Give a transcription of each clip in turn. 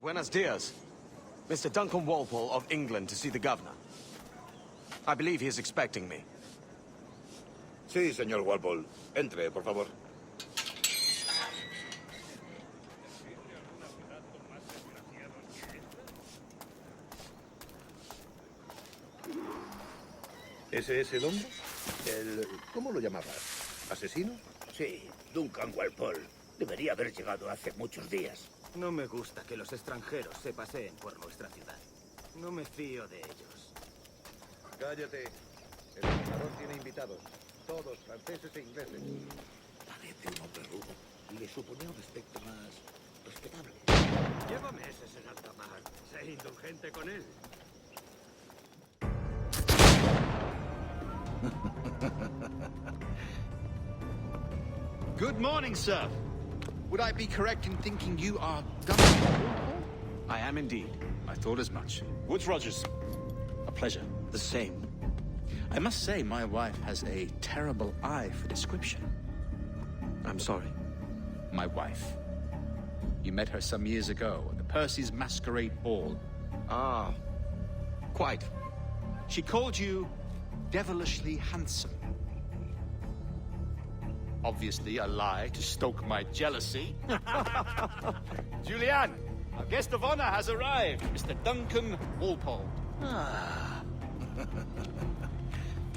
Buenos dias. Mr. Duncan Walpole of England to see the governor. I believe he is expecting me. Sí, señor Walpole. Entre, por favor. ¿Ese es el hombre? ¿Cómo lo llamabas? ¿Asesino? Sí, Duncan Walpole. Debería haber llegado hace muchos días. No me gusta que los extranjeros se paseen por nuestra ciudad. No me fío de ellos. Cállate. El gobernador tiene invitados. Todos franceses e ingleses. Parece un hombre rudo y le suponía un aspecto más respetable. Llévame ese señor Tamar. Sé indulgente con él. Good morning, sir. Would I be correct in thinking you are Duncan? I am indeed. I thought as much. Woods Rogers. A pleasure. The same. I must say, my wife has a terrible eye for description. I'm sorry. My wife. You met her some years ago at the Percy's Masquerade Ball. Ah, quite. She called you devilishly handsome. Obviously a lie to stoke my jealousy. Julianne, our guest of honor has arrived, Mr. Duncan Walpole. Ah.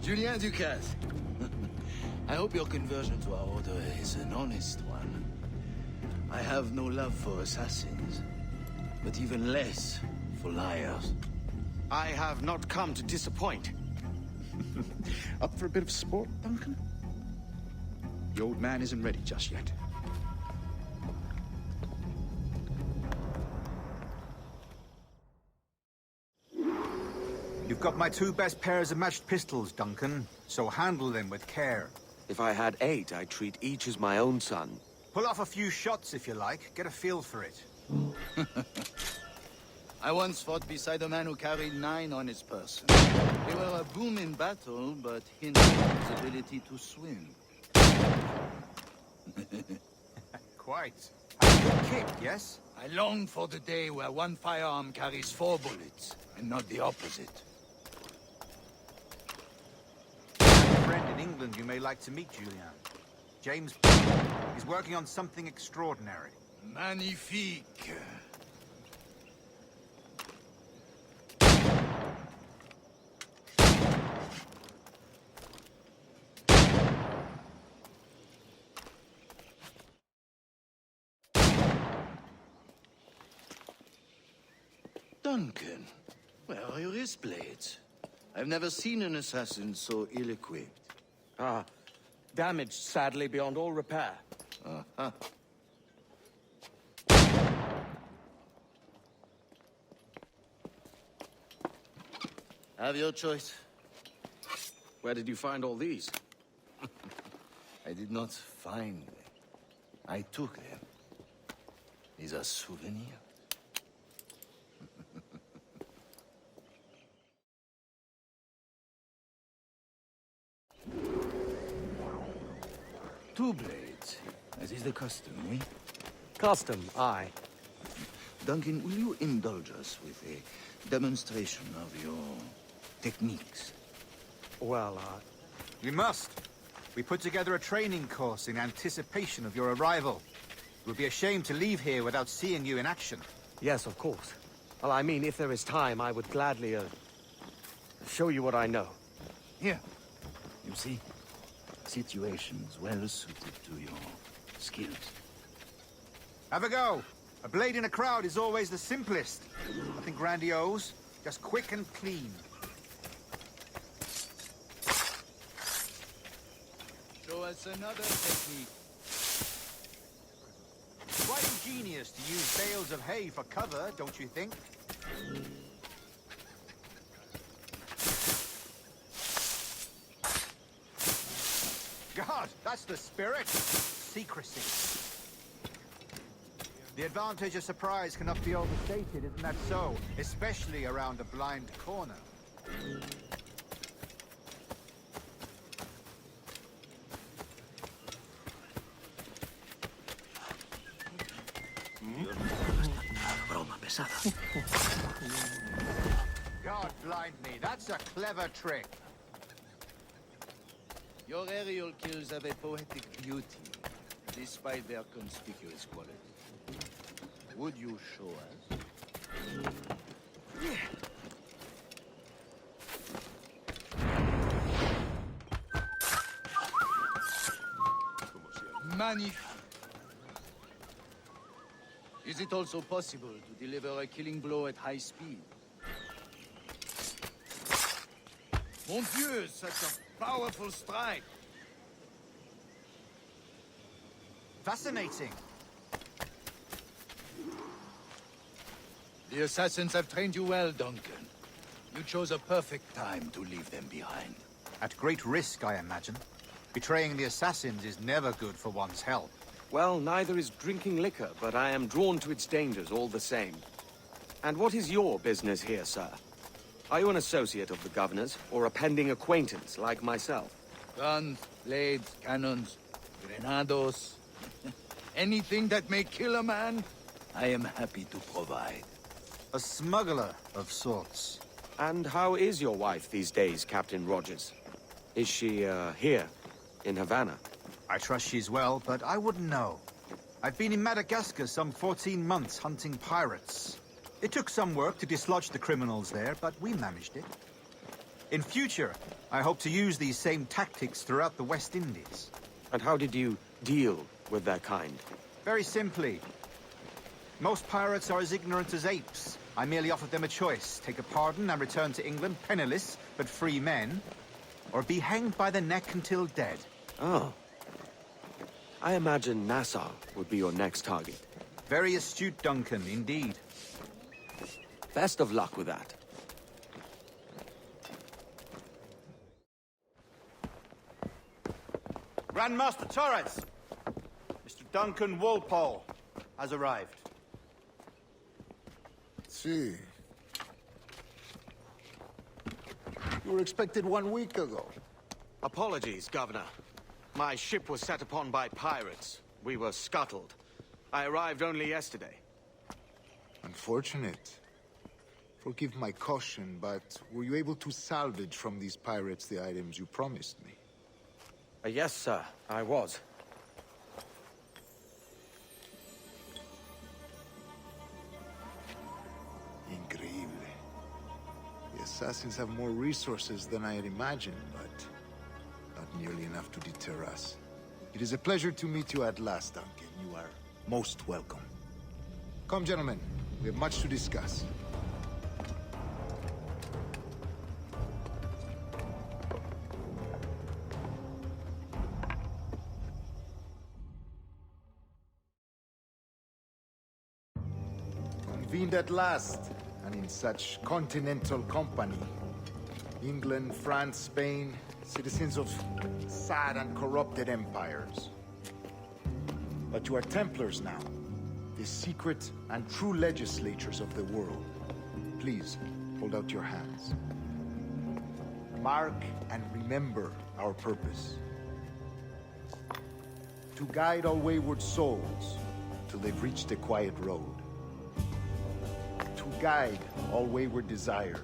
Julien Ducasse. I hope your conversion to our order is an honest one. I have no love for assassins, but even less for liars. I have not come to disappoint. Up for a bit of sport, Duncan? The old man isn't ready just yet. You've got my two best pairs of matched pistols, Duncan, so handle them with care. If I had 8, I'd treat each as my own son. Pull off a few shots if you like, get a feel for it. I once fought beside a man who carried 9 on his person. They were a boom in battle, but hindered his ability to swim. Quite. A good kick, yes? I long for the day where one firearm carries 4 bullets, and not the opposite. I have a friend in England you may like to meet, Julian. James. He's working on something extraordinary. Magnifique. Duncan, where are your wrist blades? I've never seen an assassin so ill-equipped. Ah, damaged sadly beyond all repair. Uh-huh. Have your choice. Where did you find all these? I did not find them. I took them. These are souvenirs. Two blades, as is the custom, oui? Custom, aye. Duncan, will you indulge us with a demonstration of your techniques? Well, We must. We put together a training course in anticipation of your arrival. It would be a shame to leave here without seeing you in action. yes, of course. Well, I mean, if there is time, I would gladly, show you what I know. Here. You see? Situations well suited to your skills. Have a go. A blade in a crowd is always the simplest. Nothing grandiose, just quick and clean. Show us another technique. Quite ingenious to use bales of hay for cover, don't you think? God, that's the spirit. Secrecy. The advantage of surprise cannot be overstated, isn't that so? Especially around a blind corner. Broma, pesada. God blind me, that's a clever trick. Your aerial kills have a poetic beauty, despite their conspicuous quality. Would you show us? Magnifique. Is it also possible to deliver a killing blow at high speed? Mon Dieu, such a powerful strike! Fascinating. The assassins have trained you well, Duncan. You chose a perfect time to leave them behind. At great risk, I imagine. Betraying the assassins is never good for one's health. Well, neither is drinking liquor, but I am drawn to its dangers all the same. And what is your business here, sir? Are you an associate of the governor's, or a pending acquaintance like myself? Guns, blades, cannons, grenados. Anything that may kill a man, I am happy to provide. A smuggler of sorts. And how is your wife these days, Captain Rogers? Is she, here, in Havana? I trust she's well, but I wouldn't know. I've been in Madagascar some 14 months hunting pirates. It took some work to dislodge the criminals there, but we managed it. In future, I hope to use these same tactics throughout the West Indies. And how did you deal with their kind? Very simply. Most pirates are as ignorant as apes. I merely offered them a choice. Take a pardon and return to England penniless, but free men. Or be hanged by the neck until dead. Oh. I imagine Nassau would be your next target. Very astute, Duncan, indeed. Best of luck with that. Grandmaster Torres! Mr. Duncan Walpole has arrived. See. You were expected 1 week ago. Apologies, Governor. My ship was set upon by pirates. We were scuttled. I arrived only yesterday. Unfortunate. Forgive my caution, but were you able to salvage from these pirates the items you promised me? Yes, sir, I was. Increíble. The assassins have more resources than I had imagined, but not nearly enough to deter us. It is a pleasure to meet you at last, Duncan. You are most welcome. Come, gentlemen. We have much to discuss. Convened at last, and in such continental company. England, France, Spain, citizens of sad and corrupted empires. But you are Templars now, the secret and true legislatures of the world. Please, hold out your hands. Mark and remember our purpose. To guide all wayward souls till they've reached the quiet road. To guide all wayward desire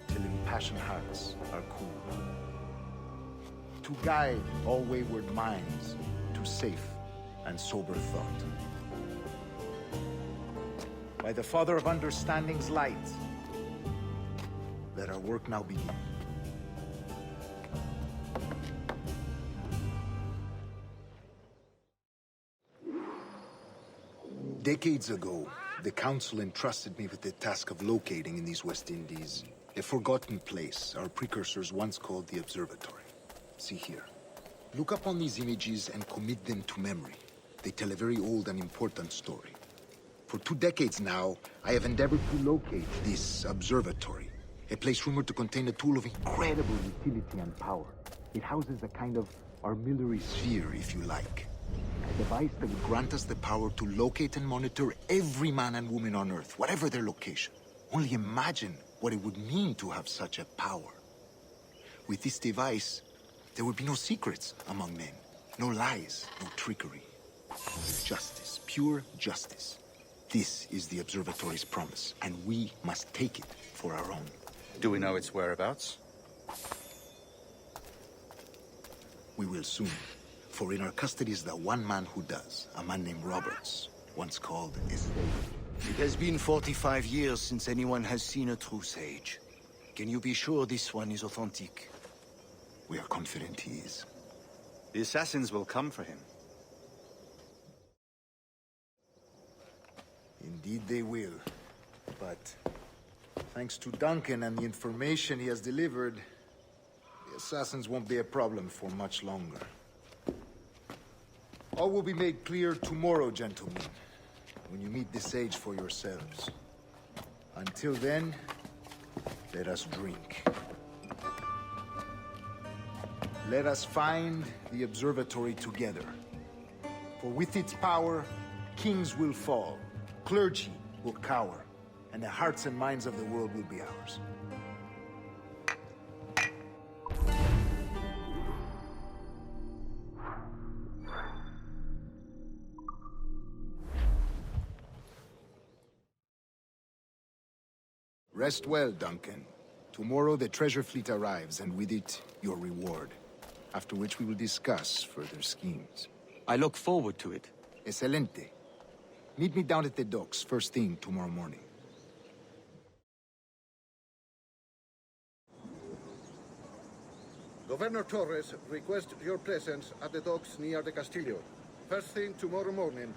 till impassioned hearts are cool. To guide all wayward minds to safe and sober thought. By the Father of Understanding's light, let our work now begin. Decades ago, the Council entrusted me with the task of locating in these West Indies a forgotten place our precursors once called the Observatory. See here. Look upon these images and commit them to memory. They tell a very old and important story. For 2 decades now, I have endeavored to locate this observatory, a place rumored to contain a tool of incredible utility and power. It houses a kind of armillary sphere, if you like. A device that would grant us the power to locate and monitor every man and woman on Earth, whatever their location. Only imagine what it would mean to have such a power. With this device, there would be no secrets among men, no lies, no trickery. Justice, pure justice. This is the observatory's promise, and we must take it for our own. Do we know its whereabouts? We will soon. For in our custody is the one man who does, a man named Roberts, once called a slave. It has been 45 years since anyone has seen a true sage. Can you be sure this one is authentic? We are confident he is. The assassins will come for him. Indeed they will. But thanks to Duncan and the information he has delivered, the assassins won't be a problem for much longer. All will be made clear tomorrow, gentlemen, when you meet the sage for yourselves. Until then, let us drink. Let us find the observatory together. For with its power, kings will fall, clergy will cower, and the hearts and minds of the world will be ours. Rest well, Duncan. Tomorrow the treasure fleet arrives, and with it, your reward. After which we will discuss further schemes. I look forward to it. Excelente. Meet me down at the docks first thing tomorrow morning. Governor Torres requests your presence at the docks near the Castillo. First thing tomorrow morning.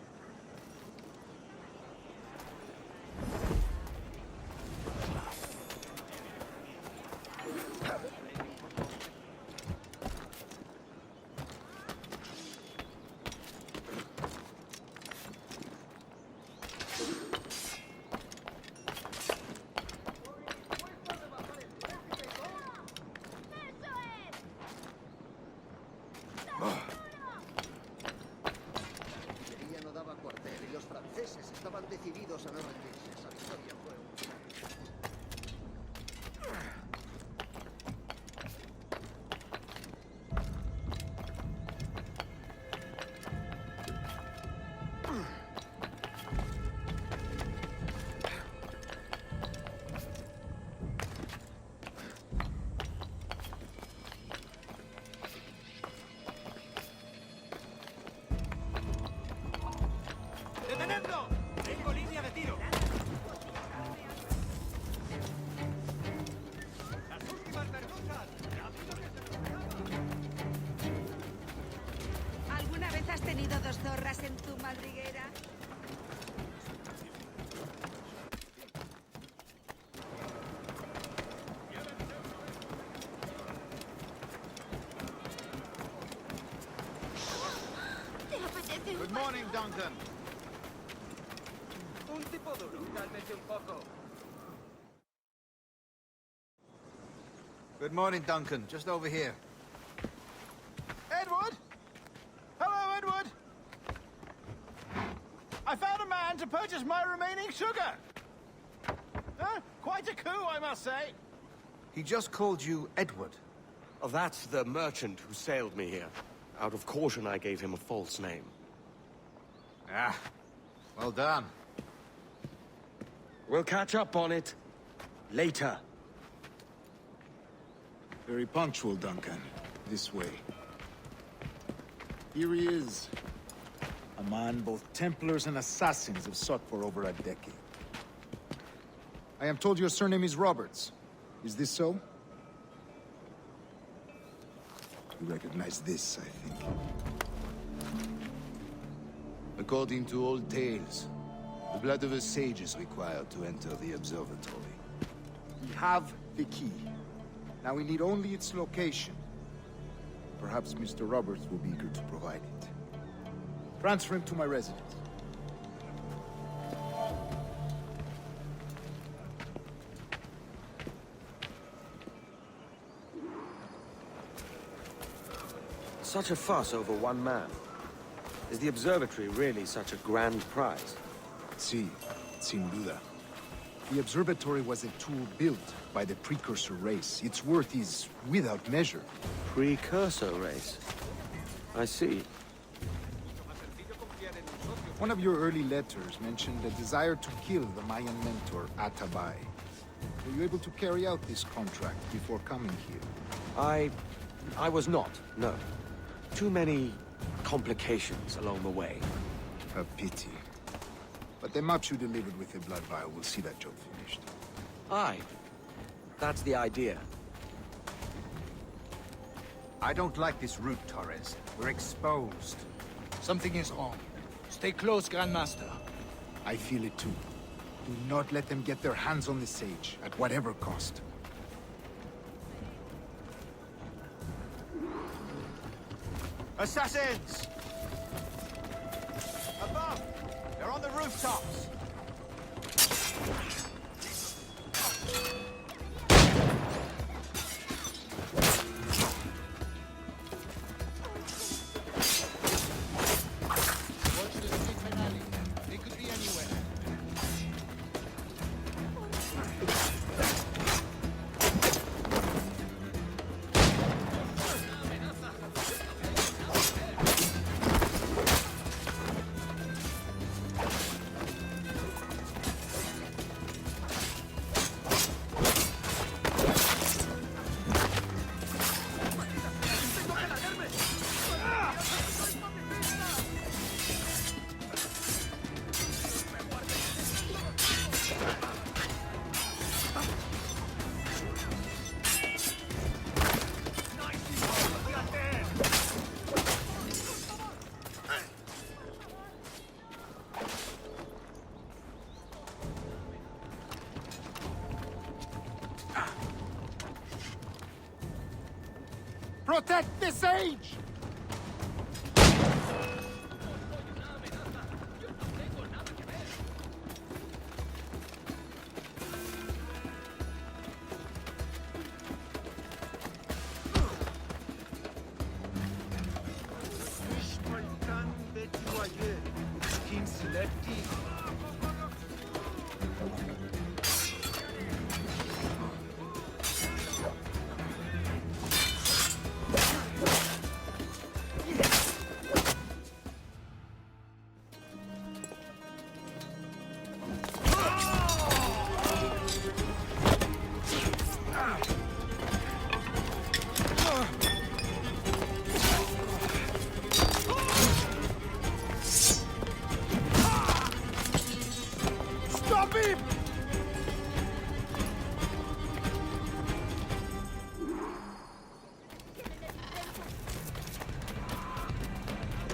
No daba cuartel y los franceses estaban decididos a no rendirse. Esa victoria fue ¡Detenedlo! ¡Tengo línea de tiro! ¡Las últimas merluzas! ¿Alguna vez has tenido dos zorras en tu madriguera? ¿Te apetece un Good morning, Duncan. Un tipo duro. Cálmese un poco. Good morning, Duncan. Just over here. Edward? Hello, Edward! I found a man to purchase my remaining sugar! Quite a coup, I must say. He just called you Edward. Oh, that's the merchant who sailed me here. Out of caution, I gave him a false name. Ah, well done. We'll catch up on it later. Very punctual, Duncan. This way. Here he is. A man both Templars and Assassins have sought for over a decade. I am told your surname is Roberts. Is this so? You recognize this, I think. According to old tales, the blood of a sage is required to enter the observatory. We have the key. Now we need only its location. Perhaps Mr. Roberts will be eager to provide it. Transfer him to my residence. Such a fuss over one man. Is the observatory really such a grand prize? Sí, sin duda. The observatory was a tool built by the precursor race. Its worth is without measure. Precursor race. I see. Mucho más sencillo confiar en un socio One of your early letters mentioned a desire to kill the Mayan mentor, Atabay. Were you able to carry out this contract before coming here? I was not, no. Too many complications along the way. A pity. But the maps you delivered with the blood vial will see that job finished. Aye. That's the idea. I don't like this route, Torres. We're exposed. Something is wrong. Stay close, Grandmaster. I feel it too. Do not let them get their hands on the sage, at whatever cost. Assassins! Above! They're on the rooftops! Watch the streets and alley. They could be anywhere. Protect the sage!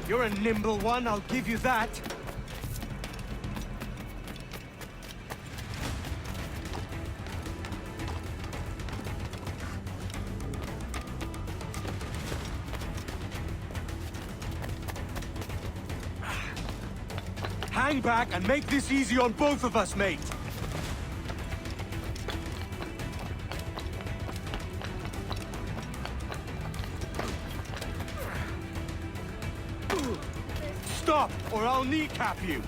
You're a nimble one, I'll give you that. Hang back and make this easy on both of us, mate. Stop, or I'll kneecap you.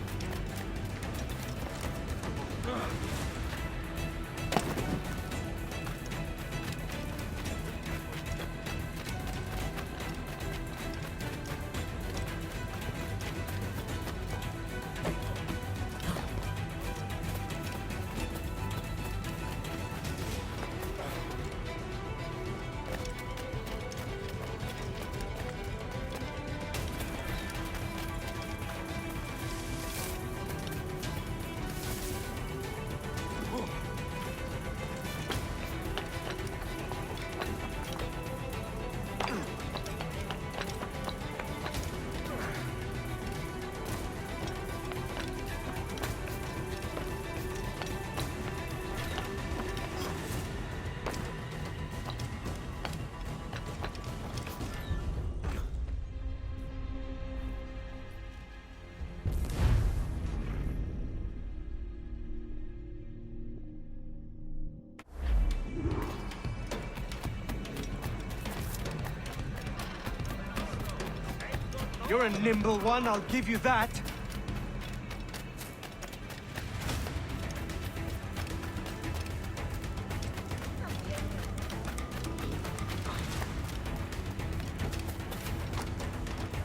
You're a nimble one, I'll give you that.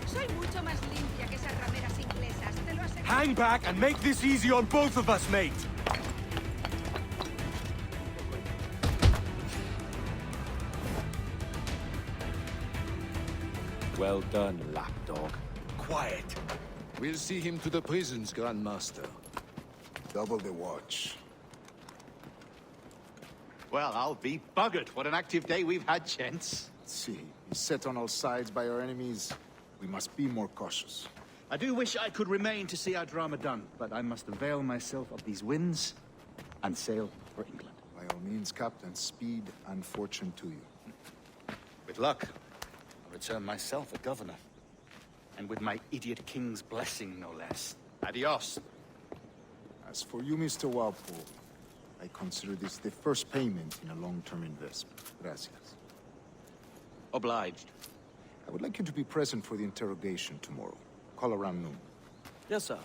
Soy mucho más limpia que esas rameras inglesas, te lo aseguro. Hang back and make this easy on both of us, mate! Well done, lapdog. Quiet. We'll see him to the prisons, Grandmaster. Double the watch. Well, I'll be buggered. What an active day we've had, gents. See, beset on all sides by our enemies. We must be more cautious. I do wish I could remain to see our drama done, but I must avail myself of these winds and sail for England. By all means, Captain, speed and fortune to you. With luck, I'll return myself a governor. And with my idiot king's blessing, no less. Adios. As for you, Mr. Walpole, I consider this the first payment in a long-term investment. Gracias. Obliged. I would like you to be present for the interrogation tomorrow. Call around noon. Yes, sir.